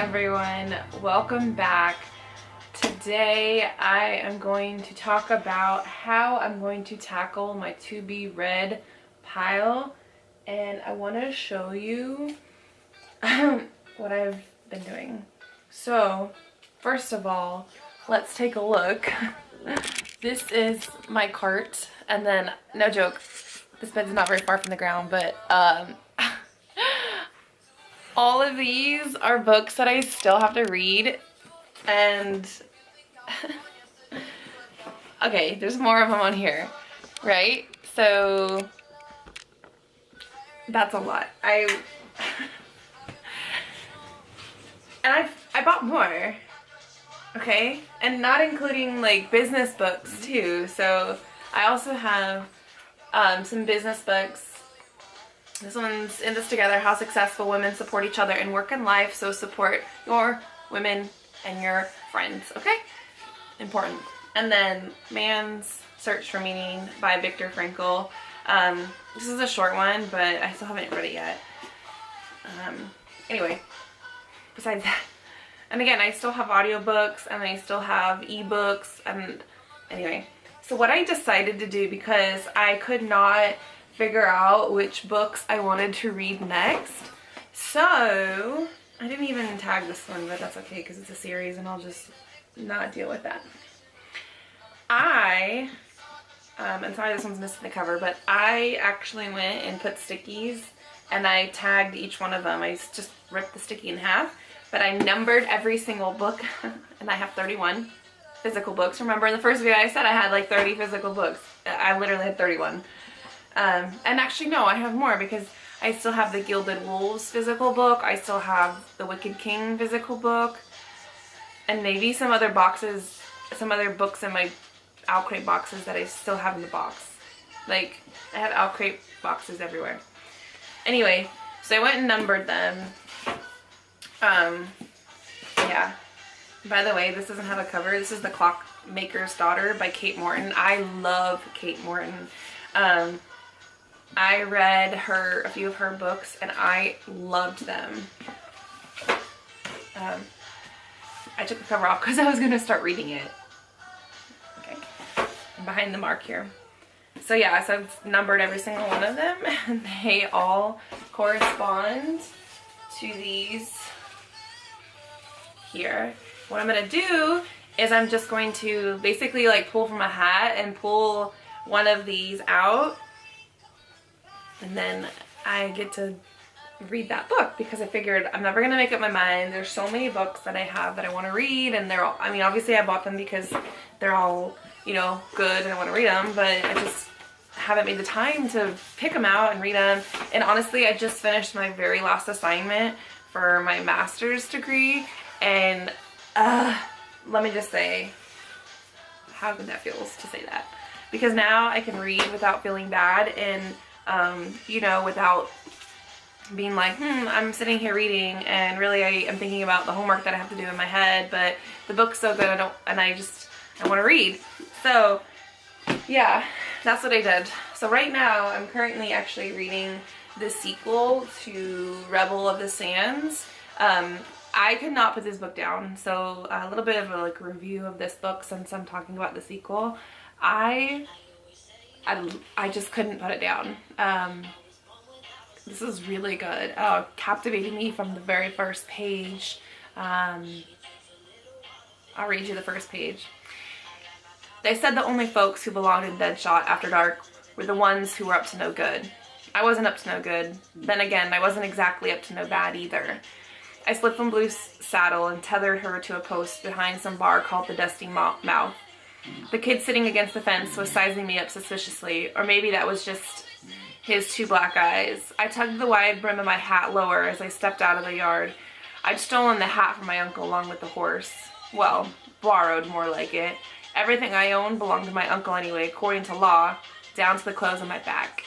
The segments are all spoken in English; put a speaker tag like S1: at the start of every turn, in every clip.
S1: everyone, welcome back. Today I am going to talk about how I'm going to tackle my to be read pile, and I want to show you what I've been doing. So first of all, let's take a look. This is my cart, and then, no joke, this bed's not very far from the ground, but all of these are books that I still have to read, and okay, there's more of them on here, right? So that's a lot. I bought more, okay, and not including like business books too. So I also have some business books. This one's In This Together, How Successful Women Support Each Other in Work and Life. So support your women and your friends, okay? Important. And then Man's Search for Meaning by Viktor Frankl. This is a short one, but I still haven't read it yet. Anyway, besides that, and again, I still have audiobooks and I still have ebooks, and anyway. So what I decided to do, because I could not figure out which books I wanted to read next, so I didn't even tag this one, but that's okay because it's a series and I'll just not deal with that. I'm sorry this one's missing the cover, but I actually went and put stickies and I tagged each one of them. I just ripped the sticky in half, but I numbered every single book and I have 31 physical books. Remember in the first video I said I had like 30 physical books. I literally had 31. And actually no, I have more, because I still have the Gilded Wolves physical book, I still have the Wicked King physical book, and maybe some other boxes, some other books in my Outcrate boxes that I still have in the box. Like, I have Outcrate boxes everywhere. Anyway, so I went and numbered them. Yeah. By the way, this doesn't have a cover. This is The Clockmaker's Daughter by Kate Morton. I love Kate Morton. I read a few of her books and I loved them. I took the cover off because I was going to start reading it. Okay, I'm behind the mark here. So yeah, so I've numbered every single one of them and they all correspond to these here. What I'm going to do is I'm just going to basically like pull from a hat and pull one of these out, and then I get to read that book, because I figured I'm never gonna make up my mind. There's so many books that I have that I want to read, and they're all, I mean, obviously I bought them because they're all, you know, good and I want to read them, but I just haven't made the time to pick them out and read them. And honestly, I just finished my very last assignment for my master's degree, and let me just say how good that feels to say that. Because now I can read without feeling bad, and, you know, without being like, I'm sitting here reading and really I am thinking about the homework that I have to do in my head, but the book's so good I want to read. So yeah, that's what I did. So right now I'm currently actually reading the sequel to Rebel of the Sands. I could not put this book down, so a little bit of a like review of this book since I'm talking about the sequel. I just couldn't put it down. This is really good. Oh, captivated me from the very first page. I'll read you the first page. They said the only folks who belonged in Deadshot After Dark were the ones who were up to no good. I wasn't up to no good. Then again, I wasn't exactly up to no bad either. I slipped from Blue's saddle and tethered her to a post behind some bar called the Dusty Mouth. The kid sitting against the fence was sizing me up suspiciously, or maybe that was just his two black eyes. I tugged the wide brim of my hat lower as I stepped out of the yard. I'd stolen the hat from my uncle along with the horse. Well, borrowed, more like it. Everything I owned belonged to my uncle anyway, according to law, down to the clothes on my back.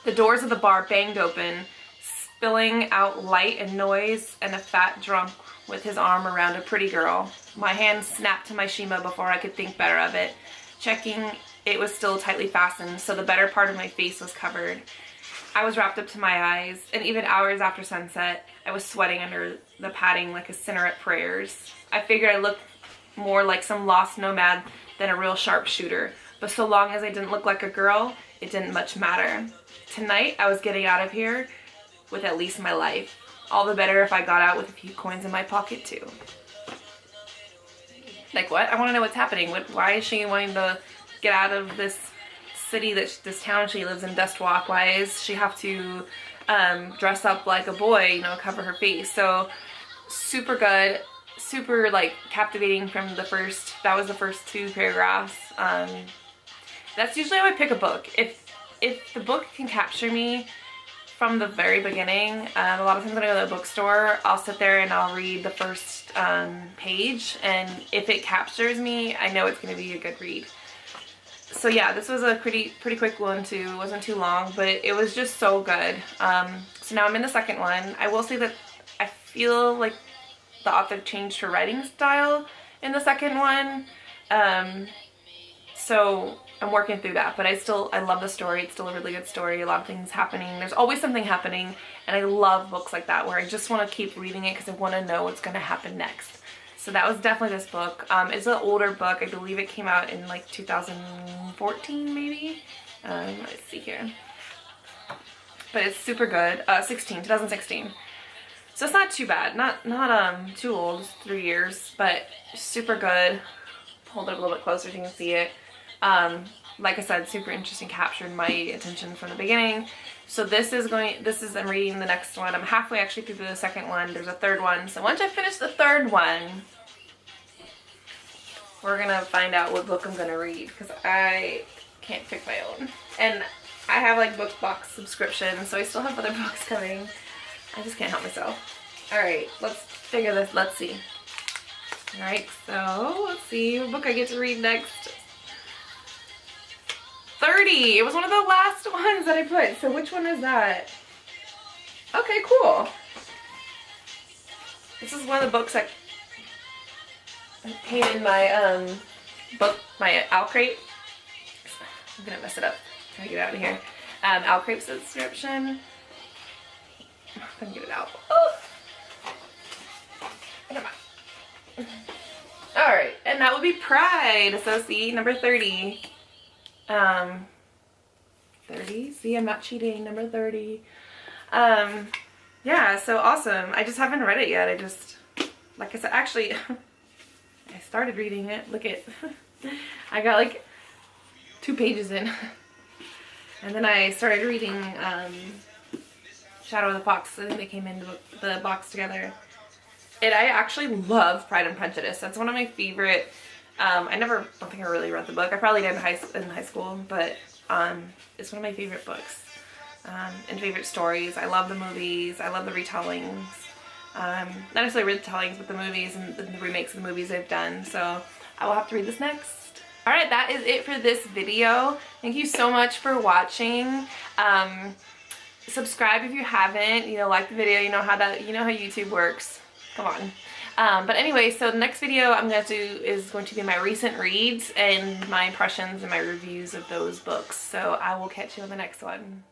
S1: The doors of the bar banged open, spilling out light and noise, and a fat drunk with his arm around a pretty girl. My hand snapped to my Shima before I could think better of it, checking it was still tightly fastened, so the better part of my face was covered. I was wrapped up to my eyes, and even hours after sunset, I was sweating under the padding like a sinner at prayers. I figured I looked more like some lost nomad than a real sharpshooter. But so long as I didn't look like a girl, it didn't much matter. Tonight, I was getting out of here with at least my life. All the better if I got out with a few coins in my pocket too. Like what? I want to know what's happening. Why is she wanting to get out of this city, this town she lives in, Dust Walk? Why does she have to dress up like a boy, you know, cover her face? So super good, super like captivating from the first, that was the first 2 paragraphs. That's usually how I pick a book. If the book can capture me from the very beginning, a lot of times when I go to the bookstore, I'll sit there and I'll read the first page, and if it captures me, I know it's going to be a good read. So yeah, this was a pretty quick one too. It wasn't too long, but it was just so good. So now I'm in the second one. I will say that I feel like the author changed her writing style in the second one. So I'm working through that, but I love the story. It's still a really good story. A lot of things happening. There's always something happening, and I love books like that where I just want to keep reading it because I want to know what's going to happen next. So that was definitely this book. It's an older book. I believe it came out in like 2014 maybe. Let's see here. But it's super good. 2016. So it's not too bad. Not too old. It's 3 years, but super good. Hold it a little bit closer so you can see it. Like I said, super interesting, captured my attention from the beginning. So I'm reading the next one. I'm halfway actually through the second one. There's a third one. So once I finish the third one, we're gonna find out what book I'm gonna read, because I can't pick my own. And I have like book box subscription, so I still have other books coming. I just can't help myself. Alright, let's figure this, let's see. Alright, so let's see what book I get to read next. 30! It was one of the last ones that I put. So which one is that? Okay, cool. This is one of the books that came in my my Owl Crate. I'm gonna mess it up. Try to get it out of here. Owl Crate subscription. If I can get it out. Oh. Come on. Alright, and that would be Pride. So see, number 30. 30. See, I'm not cheating. Number 30. Yeah, so awesome. I just haven't read it yet. I just, like I said, actually, I started reading it. Look at, I got like 2 pages in. And then I started reading Shadow of the Fox. I think they came in the box together. And I actually love Pride and Prejudice. That's one of my favorite. I don't think I really read the book. I probably did in high school, but it's one of my favorite books and favorite stories. I love the movies. I love the retellings. Not necessarily retellings, but the movies and the remakes of the movies they've done. So I will have to read this next. Alright, that is it for this video. Thank you so much for watching. Subscribe if you haven't. You know, like the video. You know how YouTube works. Come on. But anyway, so the next video I'm going to do is going to be my recent reads and my impressions and my reviews of those books. So I will catch you on the next one.